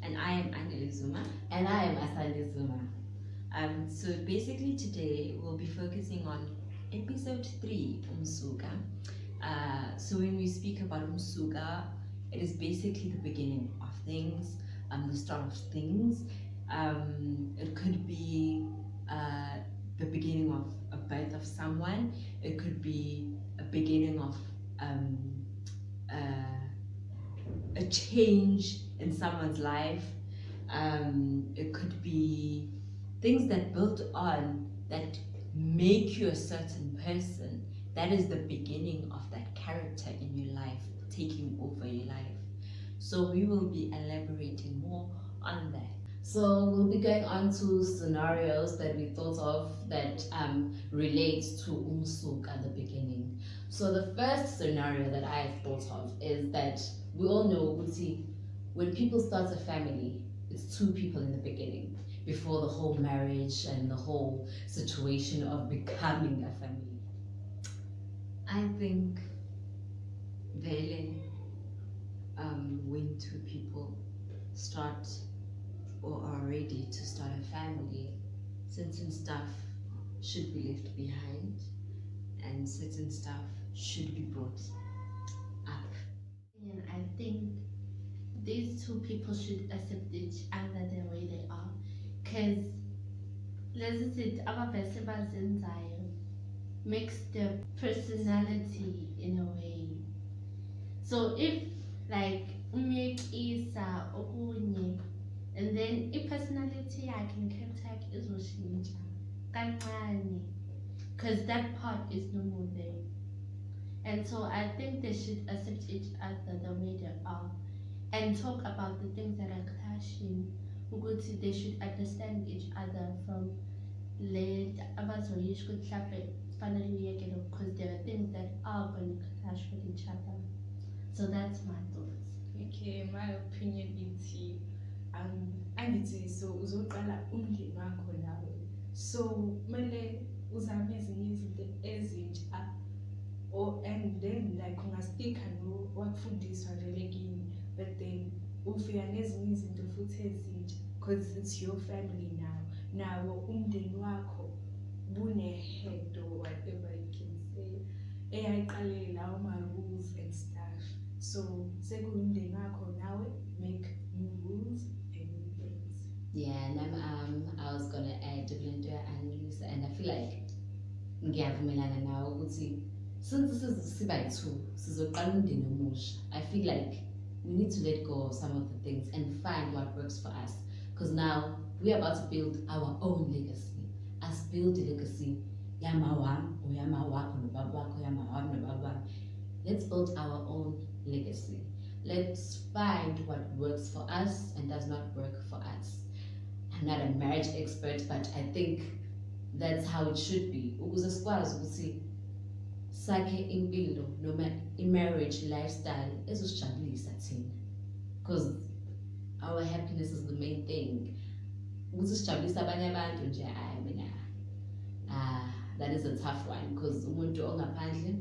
And I am Angela Zuma. And I am Asali Zuma. So basically today we'll be focusing on episode 3, UMSUKA. So when we speak about UMSUKA, it is basically the beginning of things, the start of things. It could be the beginning of a birth of someone. It could be a beginning of a change in someone's life. It could be things that build on that make you a certain person. That is the beginning of that character in your life taking over your life. So we will be elaborating more on that. So we'll be going on to scenarios that we thought of that relate to UMSUKA at the beginning. So the first scenario that I thought of is that we all know, when people start a family, it's 2 people in the beginning before the whole marriage and the whole situation of becoming a family. I think when 2 people start or are ready to start a family, certain stuff should be left behind and certain stuff should be brought up. And I think these 2 people should accept each other the way they are, because let's say makes their personality in a way. So if like make isa okunye, and then if personality yakhe character izoshintsha kancane, because that part is no more there. And so I think they should accept each other the way they are and talk about the things that are clashing. Ukuthi they should understand each other from late abazoyisho ukuthi mhlambe fanele uyekele, because there are things that are going to clash with each other. So that's my thoughts. Okay, my opinion is angithi so uzoqala umndeni wakho nawe, so kumele uzame ezinye izinto ezintsha, and then like ungasticka wakufundiswa vele kini, but then ufika nezinye izinto futhi ezintsha because it's your family now. Nawo umndeni wakho bune-head or whatever you can say, eyayiqalele lawo ma-rules and stuff. So sekuyumndeni wakho nawe, make new rules and new things. Yeah, and I was gonna add into Annalisa, and I feel like ngiyavumelana nawe ukuthi since siba-2 sizoqala umndeni omusha, I feel like we need to let go of some of the things and find what works for us, because now we're about to build our own legacy. Us build a legacy, yamawam or yamawakho nobaba wakho, yamawam nobaba wami. Let's build our own legacy. Let's find what works for us and does not work for us. I'm not a marriage expert, but I think that's how it should be. Ukuze sikwazi ukuthi sakhe impilo noma i-marriage lifestyle ezosijabulisa thina, because our happiness is the main thing. Ukuthi sijabulisa abanye abantu nje, that is a tough one, because umuntu ongaphandle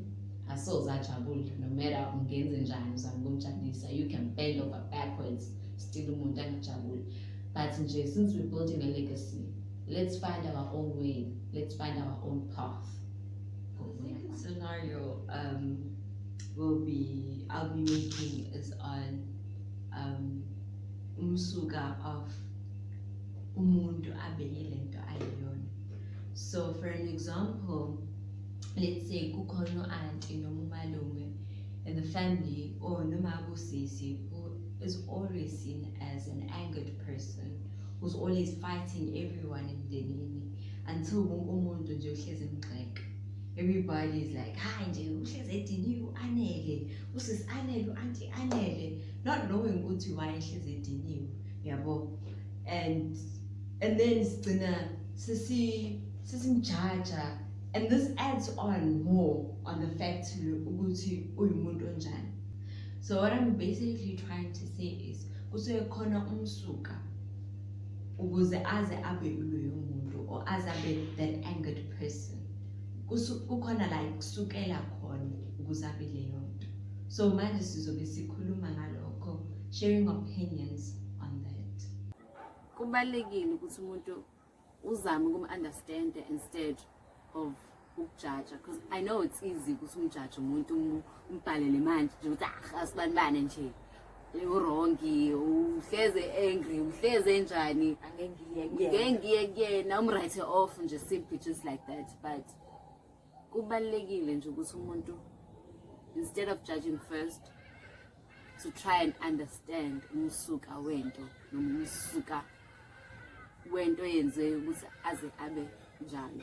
asoze ajabule, no matter ungenze njani uzama ukumjabulisa. You can bend over backwards, still umuntu angajabuli. But nje, since we're building a legacy, let's find our own way, let's find our own path. The second scenario I'll be making is on UMSUKA of umuntu abekele into ayiyona. So for an example, let's say kukhona auntie noma umalume in the family, or noma usisi, who is always seen as an angered person, who's always fighting everyone in emndenini, until wonke umuntu nje uhlezi emgxeka. Everybody is like, hayi nje uhlezi ediniwe anele, usisi anele, auntie anele, not knowing ukuthi why uhlezi ediniwe, yabo. And then sigcina sisimjaja, and this adds on more on the fact ukuthi uyumuntu onjani. So what I'm basically trying to say is kusuke khona umsuka ukuze aze abe uloyo muntu, or aze abe that angered person. Kukhona like kusukela khona ukuze abe leyo nto. So manje sizobe sikhuluma ngalokho, sharing opinions on that. kubalulekile ukuthi umuntu uzame ukum-understand instead of ukujudge, because I know it's easy ukuthi umjudge umuntu umbhalele manje nje ukuthi asibanibane nje urongi uhleze angry uhleze enjani ngeke ngiye kuyena umwrite off nje simply just like that. But kubalulekile nje ukuthi umuntu instead of judging first to try and understand umsuka wento noma umsuka wento yenze ukuthi aze abe njani.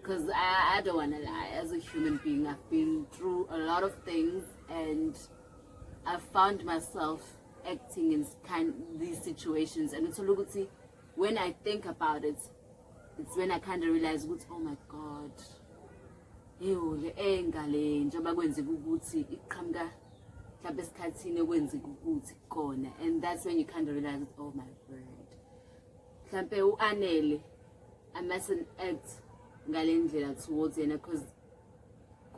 Because I don't want to lie, as a human being I've been through a lot of things and I've found myself acting in these situations, and it's a when I think about it, it's when I kind of realize, oh my God, and that's when you kind of realize, oh my word. I mustn't act towards him because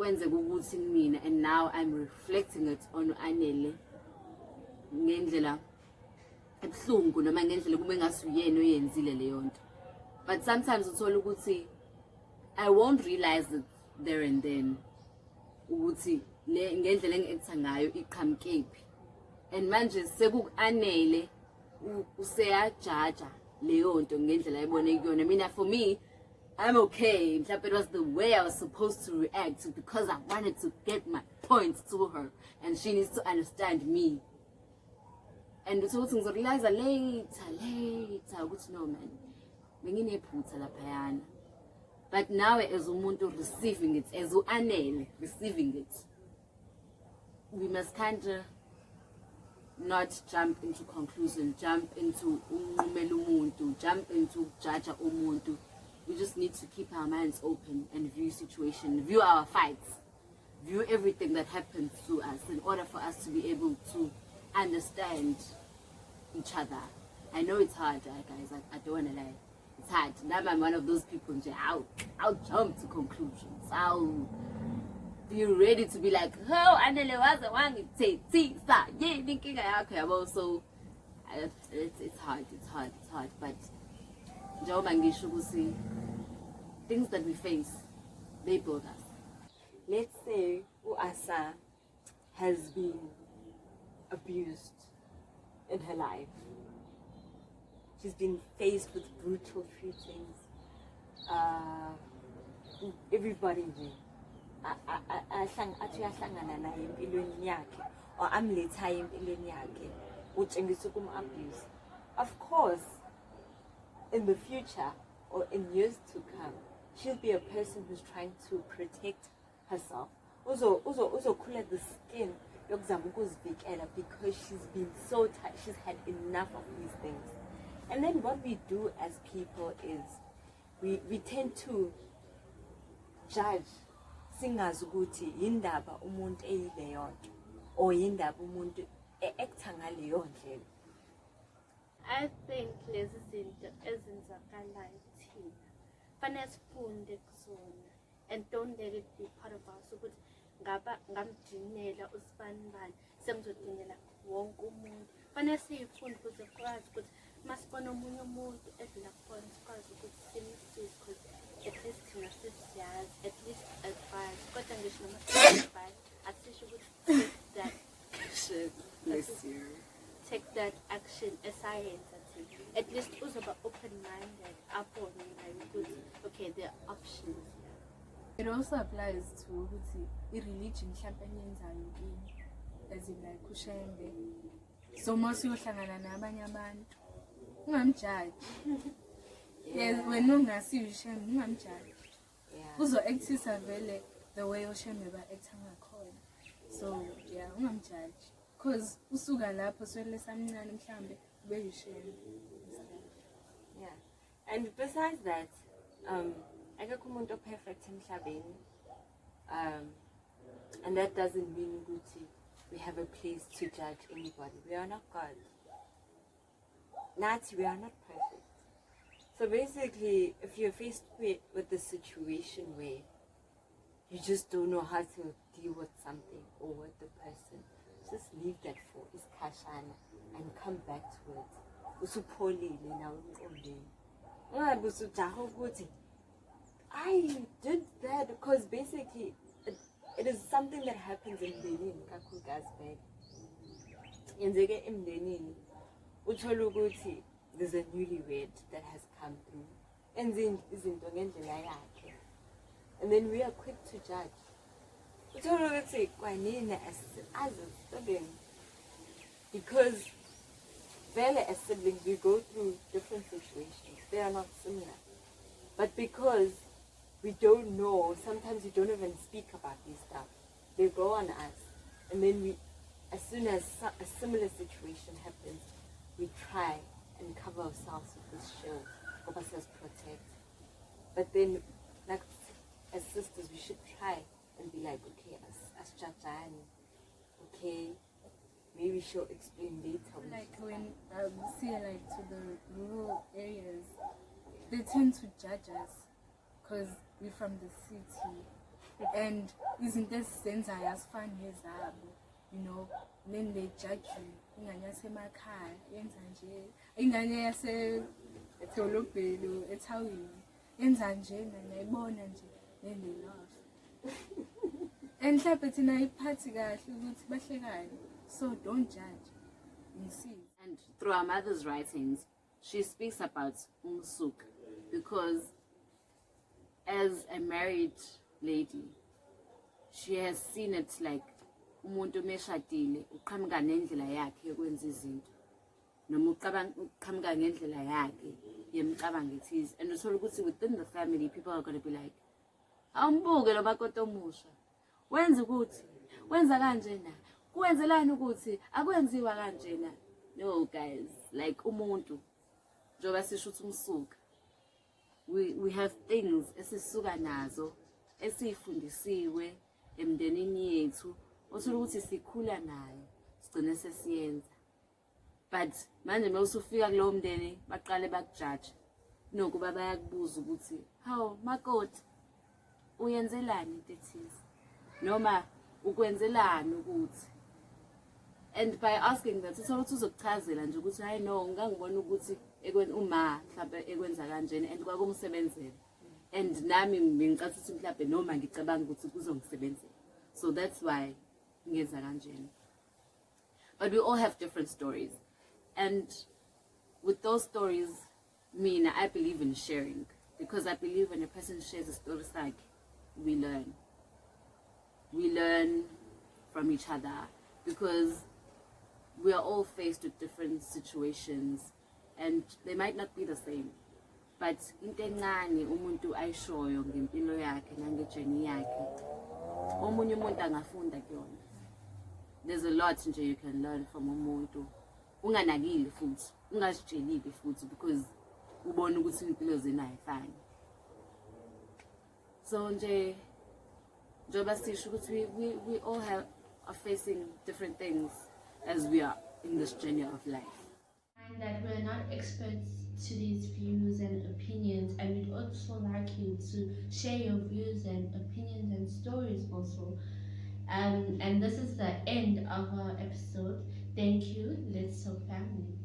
and now I'm reflecting it on Anele but sometimes it's all I won't realize it there and then and manje sekuanele useyajaja leyo nto ngendlela ayibone kuyona. Mina for me I'm okay. It was the way I was supposed to react because I wanted to get my points to her and she needs to understand me. And so things I realize later, no man. But now as umuntu receiving it, as uanele receiving it, we must kind of not jump into conclusion, jump into jump into judge umuntu. We just need to keep our minds open and view situation, view our fights, view everything that happens to us in order for us to be able to understand each other. I know it's hard, guys. I don't want to lie. It's hard. Now I'm one of those people. I'll jump to conclusions. I'll be ready to be like, oh, Anele was the one. So it's hard. But things that we face, they build us. Let's say Uasa has been abused in her life. She's been faced with brutal treatings. Everybody or abuse. Of course, in the future or in years to come, she'll be a person who's trying to protect herself. Also cool at the skin because she's been so tight, she's had enough of these things. And then what we do as people is we tend to judge singazukuthi yindaba umuntu eyileyonto or yindaba umuntu eacta ngaleyo ndlela. I think lezi zinto ezenzakalayo thina fanele sifunde kuzona and don't let it be part of us ukuthi ngamdinela usibanibani sengizodinela wonke umuntu. Fanele siyifunde ukuze sikwazi ukuthi masibona omunye umuntu edlula khona sikwazi ukuthi simsize because at least thina sesiyazi, at least advice. Kodwa ngisho noma advice asisho ukuthi take that action science at least uzoba open-minded abone ukuthi okay, there are options here. It also applies to i-religion mhlawumbe enyenzayo as in like ushembe. So mase uyohlangana nabanye abantu ungamjudge. Yes, wena ungasiyo ushembe ungamjudge. Uzo-actisa vele the way ushembe ba-acta ngakhona. So yeah, ungamjudge because usuka lapho swele samncane mhlambe ube ushembe. Yeah, and besides that, akekho umuntu perfect emhlabeni, and that doesn't mean ukuthi we have a place to judge anybody. We are not God. Nati, we are not perfect. So basically, if you're faced with the situation where you just don't know how to deal with something or with the person, just leave that for iskashana and come back to it usupholile nawe emqondweni. Ungabe usujaha ukuthi I did that because basically it is something that happens emndenini kakhulukazi vele. Yenzeke emndenini uthola ukuthi there's a newlywed that has come through. Enze izinto ngendlela yakhe. And then we are quick to judge. Uthola ukuthi kwanini as a sibling, because vele as siblings we go through different situations. They are not similar. But because we don't know, sometimes we don't even speak about these stuff. They go on us. And then we, as soon as a similar situation happens, we try and cover ourselves with this shield, help ourselves protect. But then, like as sisters, we should try and be like, okay, as Chachani, okay, maybe she'll explain later. Like when see like to the rural areas, they tend to judge us because we're from the city, and isn't this sense I as fun as you know, then they judge you. Ingane yasemakhaya yenza nje, ingane yasedolobheni ethawini yenza nje nayibona nje, then they laugh. And mhlawumbe thina iphathi kahle ukuthi bahlekane, so don't judge. You see. And through our mother's writings, she speaks about UMSUKA because as a married lady, she has seen it like umuntu meshadile uqhamuka nendlela yakhe yokwenza izinto noma uqhamuka ngendlela yakhe yemicabango ethize, and uthola ukuthi within the family people are going to be like, awumbuke lo makoti omusha wenza ukuthi wenza kanjena kwenzelani ukuthi akwenziwa kanjena. No guys, like umuntu njoba sisho ukuthi umsuka, we have things esisuka nazo esifundisiwe emndenini yethu othola ukuthi sikhula nayo sigcine sesiyenza. But manje mawusufika kulowo mndeni baqale bakujudge nokuba bayakubuza ukuthi hawu makoti uyenzelani into ethize noma ukwenzelani ukuthi. And by asking that, uthola ukuthi uzokuchazela nje ukuthi hayi no ngangibona ukuthi uma mhlawumbe ekwenza kanjena and kwakumsebenzela, and nami bengicathi ukuthi mhlawumbe noma ngicabanga ukuthi kuzongisebenzela, so that's why ngenza kanjena. But we all have different stories, and with those stories, I believe in sharing, because I believe when a person shares a story sakhe, we learn from each other, because we are all faced with different situations and they might not be the same. But into encane umuntu ayishoyo ngempilo yakhe nangejourney yakhe, omunye umuntu angafunda kuyona. There's a lot nje you can learn from umuntu. Unganakile futhi, ungazitshelile futhi, because ubona ukuthi impilo zenu ayifani. So nje njoba sisho ukuthi we all are facing different things as we are in this journey of life. And that we're not experts to these views and opinions, and we'd also like you to share your views and opinions and stories also. And this is the end of our episode. Thank you. Let's Talk Family.